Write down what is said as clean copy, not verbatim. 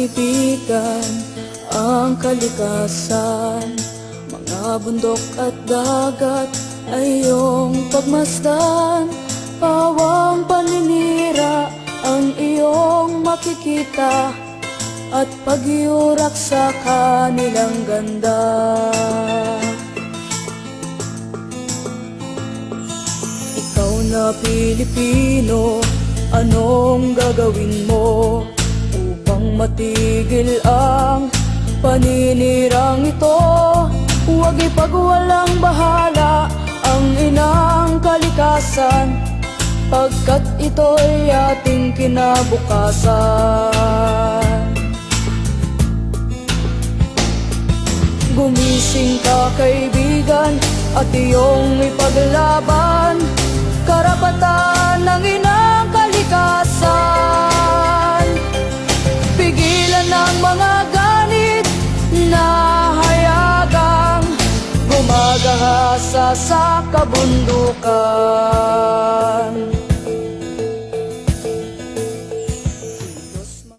kaibigan ang kalikasan. Mga bundok at dagat ay iyong pagmasdan. Pawang paninira ang iyong makikita, at pagyurak sa kanilang ganda. Ikaw na Pilipino, anong gagawin mo upang matigil ang paninirang ito? Huwag ipagwalang bahala ang inang kalikasan, pagkat ito'y ating kinabukasan. Gumising ka kaibigan at iyong ipaglaban karapatan ng inang kalikasan. Pigilan ang mga ganit na hayagang gumagahasa sa kabundukan.